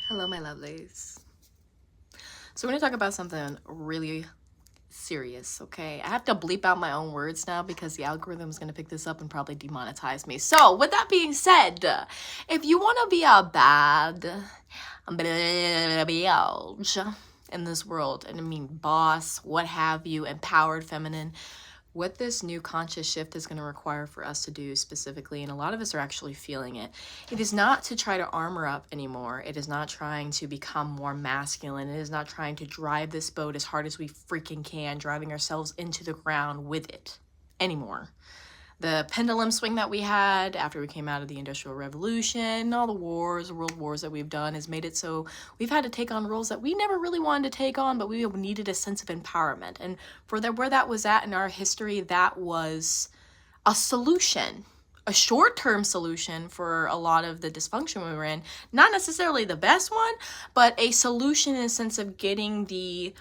Hello, my lovelies. So we're gonna talk about something really serious, okay? I have to bleep out my own words now because the algorithm is gonna pick this up and probably demonetize me. So with that being said, if you wanna be a bad bitch in this world, and I mean boss, what have you, empowered feminine, what this new conscious shift is going to require for us to do specifically, and a lot of us are actually feeling it, it is not to try to armor up anymore. It is not trying to become more masculine. It is not trying to drive this boat as hard as we freaking can, driving ourselves into the ground with it anymore. The pendulum swing that we had after we came out of the Industrial Revolution, all the wars, world wars that we've done, has made it so we've had to take on roles that we never really wanted to take on, but we needed a sense of empowerment. And for where that was at in our history, that was a solution, a short-term solution for a lot of the dysfunction we were in. Not necessarily the best one, but a solution in a sense of getting the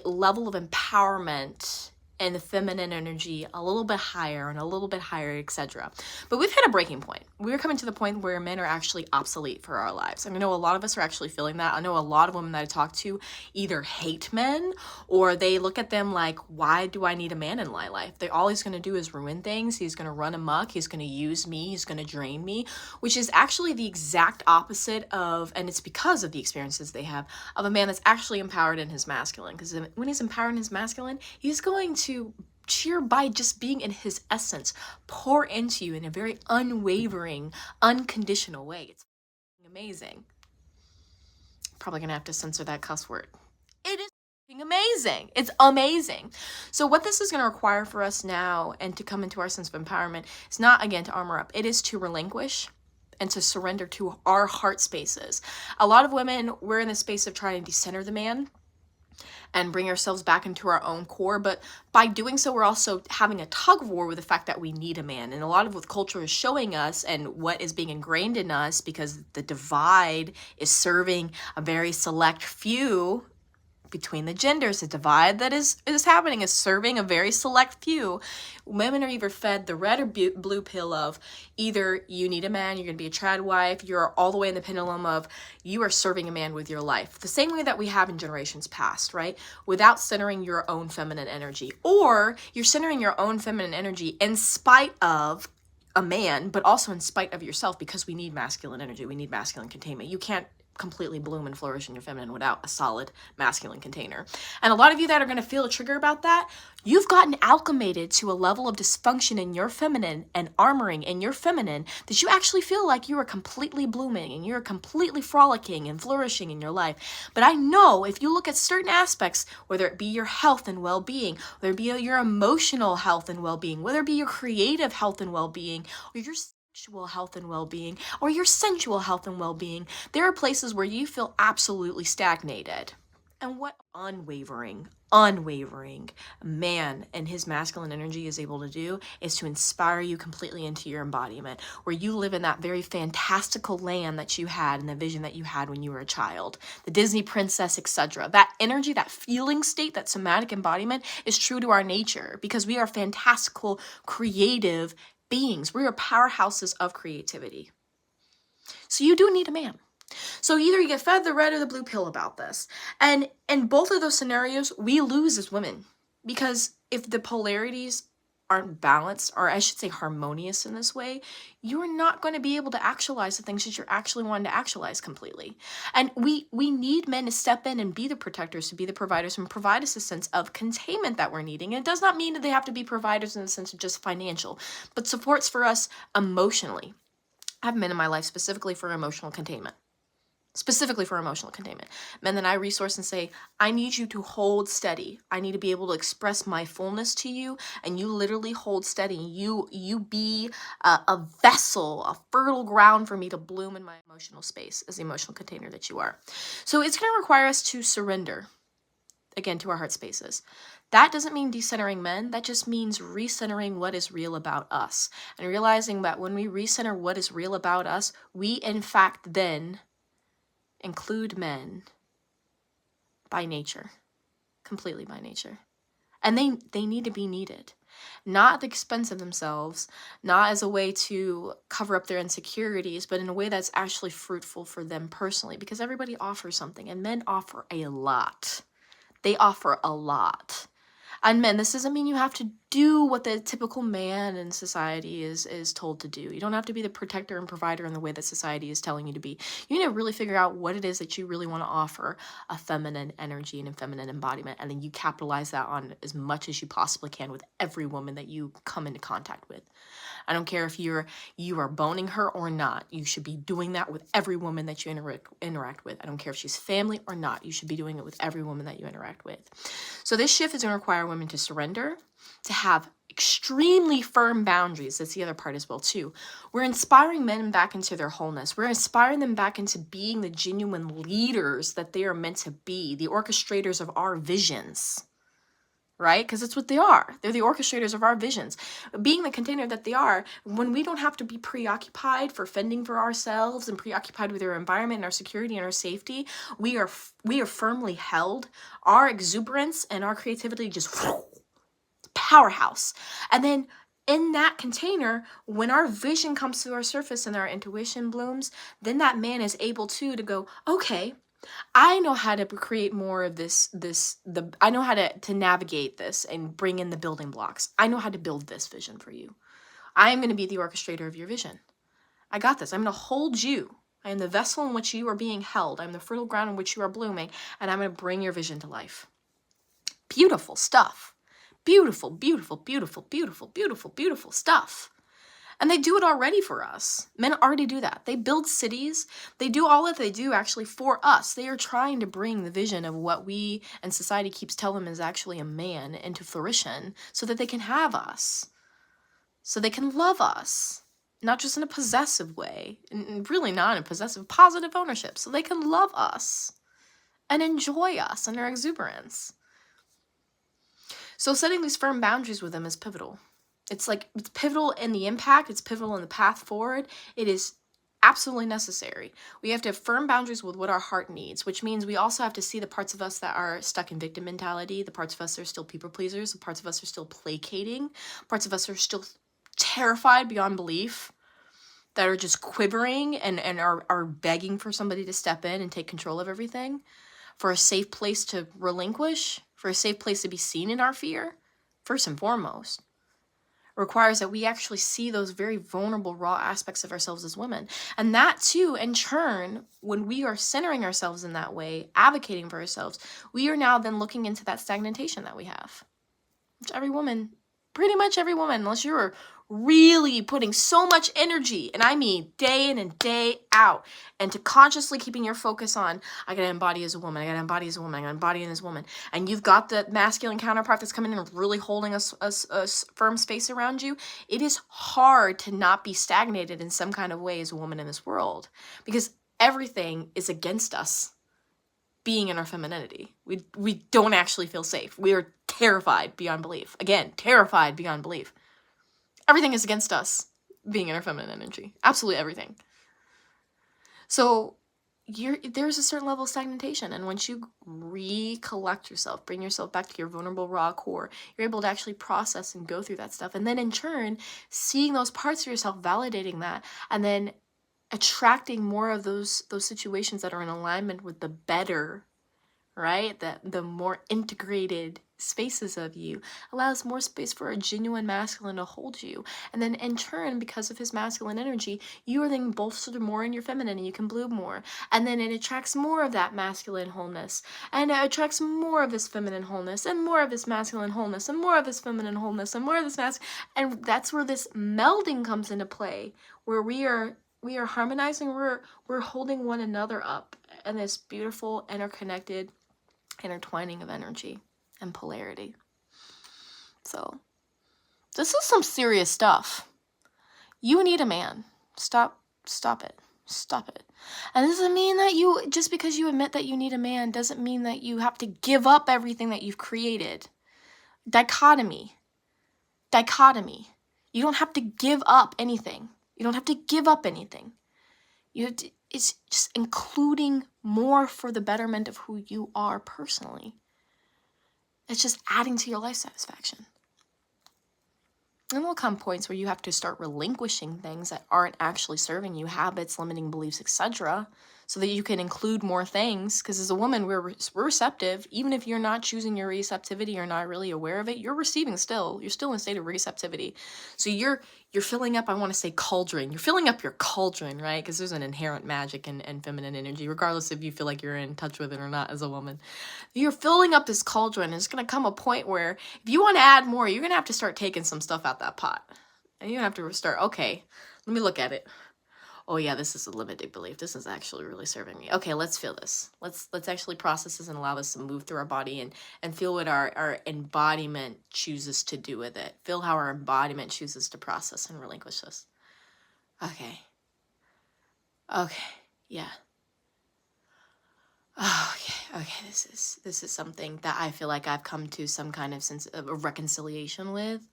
level of empowerment and the feminine energy a little bit higher and a little bit higher, etc. But we've hit a breaking point. We're coming to the point where men are actually obsolete for our lives. And I know a lot of us are actually feeling that. I know a lot of women that I talk to either hate men or they look at them like, why do I need a man in my life? All he's going to do is ruin things. He's going to run amok. He's going to use me. He's going to drain me, which is actually the exact opposite of, and it's because of the experiences they have, of a man that's actually empowered in his masculine. Because when he's empowered in his masculine, he's going to cheer by just being in his essence, pour into you in a very unwavering, unconditional way. It's amazing. Probably gonna have to censor that cuss word. It is amazing. It's amazing. So what this is going to require for us now and to come into our sense of empowerment is not, again, to armor up. It is to relinquish and to surrender to our heart spaces. A lot of women, we're in the space of trying to decenter the man and bring ourselves back into our own core. But by doing so, we're also having a tug of war with the fact that we need a man. And a lot of what culture is showing us and what is being ingrained in us, because the divide is serving a very select few between the genders, the divide that is happening is serving a very select few. Women are either fed the red or blue pill of either you need a man, you're going to be a trad wife, you're all the way in the pendulum of you are serving a man with your life. The same way that we have in generations past, right? Without centering your own feminine energy. Or you're centering your own feminine energy in spite of a man, but also in spite of yourself, because we need masculine energy. We need masculine containment. You can't completely bloom and flourish in your feminine without a solid masculine container. And a lot of you that are going to feel a trigger about that, you've gotten alchemated to a level of dysfunction in your feminine and armoring in your feminine that you actually feel like you are completely blooming and you're completely frolicking and flourishing in your life. But I know if you look at certain aspects, whether it be your health and well-being, whether it be your emotional health and well-being, whether it be your creative health and well-being, or your sexual health and well-being, or your sensual health and well-being, there are places where you feel absolutely stagnated. And what unwavering man and his masculine energy is able to do is to inspire you completely into your embodiment, where you live in that very fantastical land that you had and the vision that you had when you were a child, the Disney princess, etc. That energy, that feeling state, that somatic embodiment is true to our nature, because we are fantastical, creative beings. We are powerhouses of creativity. So you do need a man. So either you get fed the red or the blue pill about this. And in both of those scenarios, we lose as women. Because if the polarities aren't balanced, or I should say harmonious in this way, you're not going to be able to actualize the things that you're actually wanting to actualize completely. And we need men to step in and be the protectors, to be the providers, and provide us a sense of containment that we're needing. And it does not mean that they have to be providers in the sense of just financial, but supports for us emotionally. I have men in my life specifically for emotional containment. Men that I resource and say, I need you to hold steady. I need to be able to express my fullness to you, and you literally hold steady. You be a vessel, a fertile ground for me to bloom in my emotional space as the emotional container that you are. So it's going to require us to surrender, again, to our heart spaces. That doesn't mean decentering men. That just means recentering what is real about us, and realizing that when we recenter what is real about us, we in fact then include men by nature, completely by nature. And they need to be needed. not at the expense of themselves, not as a way to cover up their insecurities, but in a way that's actually fruitful for them personally, because everybody offers something, and men offer a lot. They offer a lot. And men, this doesn't mean you have to do what the typical man in society is told to do. You don't have to be the protector and provider in the way that society is telling you to be. You need to really figure out what it is that you really want to offer a feminine energy and a feminine embodiment, and then you capitalize that on as much as you possibly can with every woman that you come into contact with. I don't care if you are boning her or not. You should be doing that with every woman that you interact with. I don't care if she's family or not. You should be doing it with every woman that you interact with. So this shift is going to require women to surrender, to have extremely firm boundaries. That's the other part as well too. We're inspiring men back into their wholeness. We're inspiring them back into being the genuine leaders that they are meant to be, the orchestrators of our visions. Right? Because it's what they are. They're the orchestrators of our visions. Being the container that they are, when we don't have to be preoccupied for fending for ourselves and preoccupied with our environment and our security and our safety, we are firmly held. Our exuberance and our creativity just powerhouse. And then in that container, when our vision comes to our surface and our intuition blooms, then that man is able to go, okay, I know how to create more of I know how to navigate this and bring in the building blocks. I know how to build this vision for you. I am going to be the orchestrator of your vision. I got this. I'm going to hold you. I am the vessel in which you are being held. I'm the fertile ground in which you are blooming, and I'm going to bring your vision to life. Beautiful stuff. Beautiful, beautiful, beautiful, beautiful, beautiful, beautiful stuff. And they do it already for us. Men already do that. They build cities. They do all that they do actually for us. They are trying to bring the vision of what we and society keeps telling them is actually a man into fruition so that they can have us. So they can love us. Not just in a possessive way. And really not in a possessive, positive ownership. So they can love us and enjoy us and our exuberance. So setting these firm boundaries with them is pivotal. It's pivotal in the impact. It's pivotal in the path forward. It is absolutely necessary. We have to have firm boundaries with what our heart needs, which means we also have to see the parts of us that are stuck in victim mentality, the parts of us that are still people pleasers, the parts of us that are still placating, parts of us that are still terrified beyond belief, that are just quivering and are begging for somebody to step in and take control of everything, for a safe place to relinquish, for a safe place to be seen in our fear, first and foremost. Requires that we actually see those very vulnerable, raw aspects of ourselves as women. And that too, in turn, when we are centering ourselves in that way, advocating for ourselves, we are now then looking into that stagnation that we have. Which every woman, pretty much every woman, unless you're really putting so much energy, and I mean day in and day out, and to consciously keeping your focus on, I gotta embody as a woman, I gotta embody as a woman, I gotta embody as a woman, and you've got the masculine counterpart that's coming in and really holding a firm space around you, it is hard to not be stagnated in some kind of way as a woman in this world, because everything is against us being in our femininity. We don't actually feel safe. We are terrified beyond belief. Again, terrified beyond belief. Everything is against us being in our feminine energy. Absolutely everything. So there's a certain level of stagnation. And once you recollect yourself, bring yourself back to your vulnerable, raw core, you're able to actually process and go through that stuff. And then in turn, seeing those parts of yourself, validating that, and then attracting more of those situations that are in alignment with the better, right? The more integrated spaces of you allows more space for a genuine masculine to hold you. And then in turn, because of his masculine energy, you are then bolstered more in your feminine and you can bloom more. And then it attracts more of that masculine wholeness. And it attracts more of this feminine wholeness and more of this masculine wholeness and more of this feminine wholeness and more of this and that's where this melding comes into play, where we are harmonizing, we're holding one another up in this beautiful, interconnected intertwining of energy and polarity. So this is some serious stuff. You need a man. Stop it. And this doesn't mean that just because you admit that you need a man doesn't mean that you have to give up everything that you've created. Dichotomy. You don't have to give up anything. It's just including more for the betterment of who you are personally. It's just adding to your life satisfaction. And there'll come points where you have to start relinquishing things that aren't actually serving you, habits, limiting beliefs, etc., so that you can include more things. Because as a woman, we're receptive. Even if you're not choosing your receptivity, you're not really aware of it, you're receiving still. You're still in a state of receptivity. So you're filling up, I want to say cauldron. You're filling up your cauldron, right? Because there's an inherent magic in feminine energy, regardless if you feel like you're in touch with it or not as a woman. You're filling up this cauldron, and it's going to come a point where if you want to add more, you're going to have to start taking some stuff out that pot. And you have to start, okay, let me look at it. Oh yeah, this is a limited belief. This is actually really serving me. Okay, let's feel this. Let's actually process this and allow this to move through our body and feel what our embodiment chooses to do with it. Feel how our embodiment chooses to process and relinquish this. Okay. Okay. Yeah. Oh, okay. This is something that I feel like I've come to some kind of sense of a reconciliation with,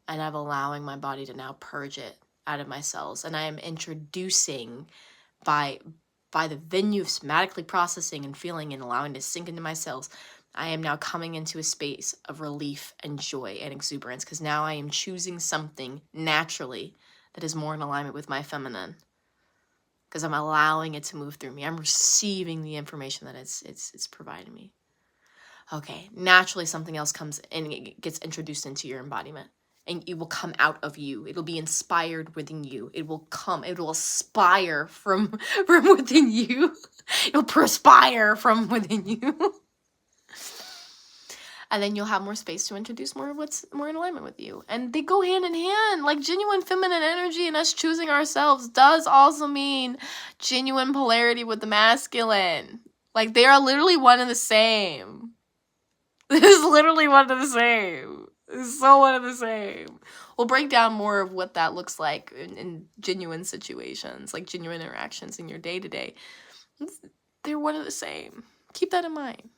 and I'm allowing my body to now purge it out of my cells. And I am introducing by the venue of somatically processing and feeling and allowing to sink into my cells, I am now coming into a space of relief and joy and exuberance, because now I am choosing something naturally that is more in alignment with my feminine, because I'm allowing it to move through me. I'm receiving the information that it's providing me. Okay, naturally something else comes and it gets introduced into your embodiment, and it will come out of you. It'll be inspired within you. It will aspire from within you. It'll perspire from within you. And then you'll have more space to introduce more of what's more in alignment with you. And they go hand in hand. Like genuine feminine energy and us choosing ourselves does also mean genuine polarity with the masculine. Like they are literally one and the same. This is literally one and the same. It's so one and the same. We'll break down more of what that looks like in genuine situations, like genuine interactions in your day-to-day. They're one and the same. Keep that in mind.